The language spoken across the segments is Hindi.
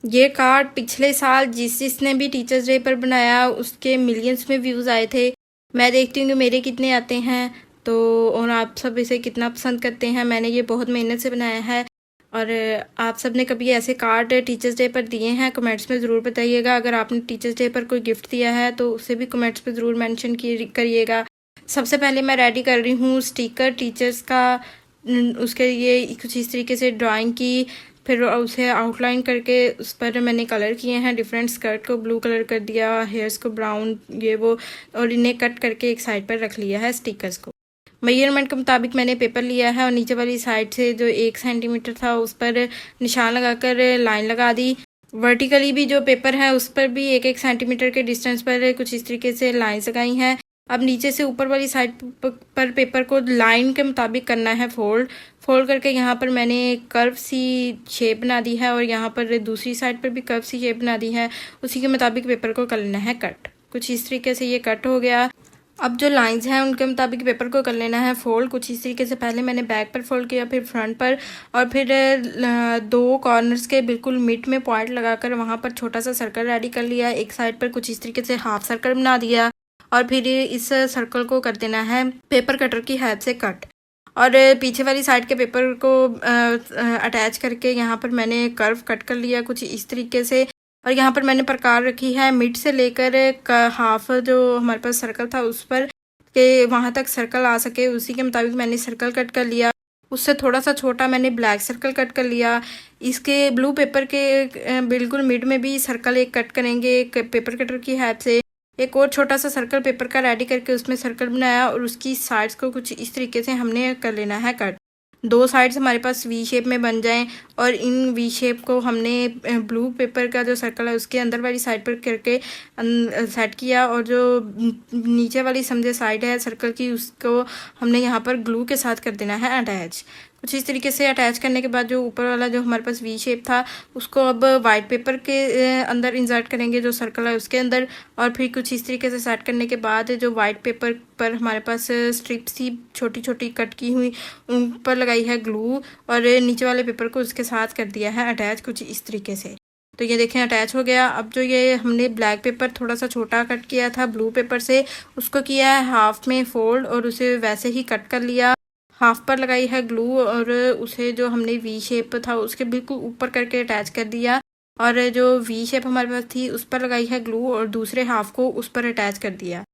ये कार्ड पिछले साल जिसने भी टीचर्स डे पर बनाया उसके मिलियंस में व्यूज़ आए थे। मैं देखती हूँ कि मेरे कितने आते हैं तो, और आप सब इसे कितना पसंद करते हैं। मैंने ये बहुत मेहनत से बनाया है। और आप सब ने कभी ऐसे कार्ड टीचर्स डे पर दिए हैं? कमेंट्स में ज़रूर बताइएगा। अगर आपने टीचर्स डे पर कोई गिफ्ट दिया है तो उसे भी कमेंट्स में ज़रूर मेंशन करिएगा। सबसे पहले मैं रेडी कर रही हूँ स्टिकर टीचर्स का। उसके लिए कुछ इस तरीके से ड्राइंग की, फिर उसे आउटलाइन करके उस पर मैंने कलर किए हैं। डिफरेंट स्कर्ट को ब्लू कलर कर दिया, हेयर्स को ब्राउन, ये वो, और इन्हें कट करके एक साइड पर रख लिया है स्टिकर्स को। मेजरमेंट के मुताबिक मैंने पेपर लिया है और नीचे वाली साइड से जो 1 सेंटीमीटर था उस पर निशान लगाकर लाइन लगा दी। वर्टिकली भी जो पेपर है उस पर भी 1-1 सेंटीमीटर के डिस्टेंस पर कुछ इस तरीके से लाइन्स लगाई हैं। अब नीचे से ऊपर वाली साइड पर पेपर को लाइन के मुताबिक करना है फोल्ड करके यहाँ पर मैंने कर्व सी शेप बना दी है और यहाँ पर दूसरी साइड पर भी कर्व सी शेप बना दी है। उसी के मुताबिक पेपर को कर लेना है कट। कुछ इस तरीके से ये कट हो गया। अब जो लाइंस हैं उनके मुताबिक पेपर को कर लेना है फोल्ड। कुछ इस तरीके से पहले मैंने बैक पर फोल्ड किया, फिर फ्रंट पर, और फिर 2 कॉर्नर्स के बिल्कुल मिड में पॉइंट लगाकर वहाँ पर छोटा सा सर्कल रेडी कर लिया। एक साइड पर कुछ इस तरीके से हाफ सर्कल बना दिया और फिर इस सर्कल को कर देना है पेपर कटर की हेल्प से कट। और पीछे वाली साइड के पेपर को अटैच करके यहाँ पर मैंने कर्व कट कर लिया कुछ इस तरीके से। और यहाँ पर मैंने प्रकार रखी है मिड से लेकर हाफ जो हमारे पास सर्कल था उस पर के वहाँ तक सर्कल आ सके, उसी के मुताबिक मैंने सर्कल कट कर लिया। उससे थोड़ा सा छोटा मैंने ब्लैक सर्कल कट कर लिया। इसके ब्लू पेपर के बिल्कुल मिड में भी सर्कल एक कट करेंगे पेपर कटर की हेल्प से। एक और छोटा सा सर्कल पेपर का रेडी करके उसमें सर्कल बनाया और उसकी साइड्स को कुछ इस तरीके से हमने कर लेना है कट। 2 साइड्स हमारे पास वी शेप में बन जाएं और इन वी शेप को हमने ब्लू पेपर का जो सर्कल है उसके अंदर वाली साइड पर करके सेट किया। और जो नीचे वाली समझे साइड है सर्कल की उसको हमने यहाँ पर ग्लू के साथ कर देना है अटैच। कुछ इस तरीके से अटैच करने के बाद जो ऊपर वाला जो हमारे पास वी शेप था उसको अब वाइट पेपर के अंदर इंसर्ट करेंगे जो सर्कल है उसके अंदर। और फिर कुछ इस तरीके से सेट करने के बाद जो वाइट पेपर पर हमारे पास स्ट्रिप सी छोटी छोटी कट की हुई उन पर लगाई है ग्लू और नीचे वाले पेपर को उसके साथ कर दिया है अटैच कुछ इस तरीके से। तो ये देखें अटैच हो गया। अब जो ये हमने ब्लैक पेपर थोड़ा सा छोटा कट किया था ब्लू पेपर से उसको किया है हाफ में फोल्ड और उसे वैसे ही कट कर लिया। हाफ पर लगाई है ग्लू और उसे जो हमने वी शेप था उसके बिल्कुल ऊपर करके अटैच कर दिया। और जो वी शेप हमारे पास थी उस पर लगाई है ग्लू और दूसरे हाफ को उस पर अटैच कर दिया।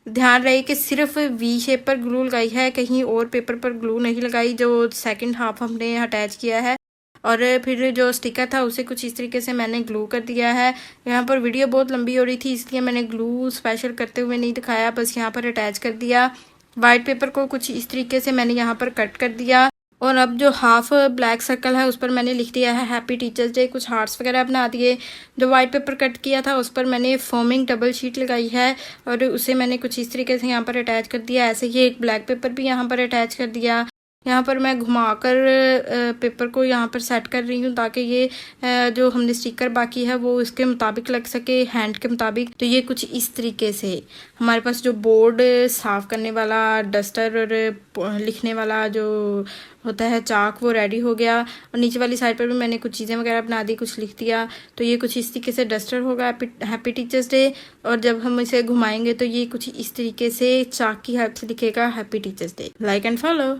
ध्यान रहे कि सिर्फ वी शेप पर ग्लू लगाई है, कहीं और पेपर पर ग्लू नहीं लगाई जो सेकंड हाफ हमने अटैच किया है। और फिर जो स्टिकर था उसे कुछ इस तरीके से मैंने ग्लू कर दिया है। यहाँ पर वीडियो बहुत लंबी हो रही थी इसलिए मैंने ग्लू स्पेशल करते हुए नहीं दिखाया, बस यहाँ पर अटैच कर दिया। वाइट पेपर को कुछ इस तरीके से मैंने यहाँ पर कट कर दिया। और अब जो हाफ ब्लैक सर्कल है उस पर मैंने लिख दिया है हैप्पी टीचर्स डे, कुछ हार्ट्स वगैरह बना दिए। जो वाइट पेपर कट किया था उस पर मैंने फोमिंग डबल शीट लगाई है और उसे मैंने कुछ इस तरीके से यहाँ पर अटैच कर दिया। ऐसे ही एक ब्लैक पेपर भी यहाँ पर अटैच कर दिया। यहाँ पर मैं घुमाकर पेपर को यहाँ पर सेट कर रही हूँ ताकि ये जो हमने स्टिकर बाकी है वो इसके मुताबिक लग सके, हैंड के मुताबिक। तो ये कुछ इस तरीके से हमारे पास जो बोर्ड साफ़ करने वाला डस्टर और लिखने वाला जो होता है चाक वो रेडी हो गया। और नीचे वाली साइड पर भी मैंने कुछ चीज़ें वगैरह बना दी, कुछ लिख दिया। तो ये कुछ इस तरीके से डस्टर होगा हैप्पी टीचर्स डे। और जब हम इसे घुमाएंगे तो ये कुछ इस तरीके से चाक की हेल्प से दिखेगा happy teachers day. Like and follow.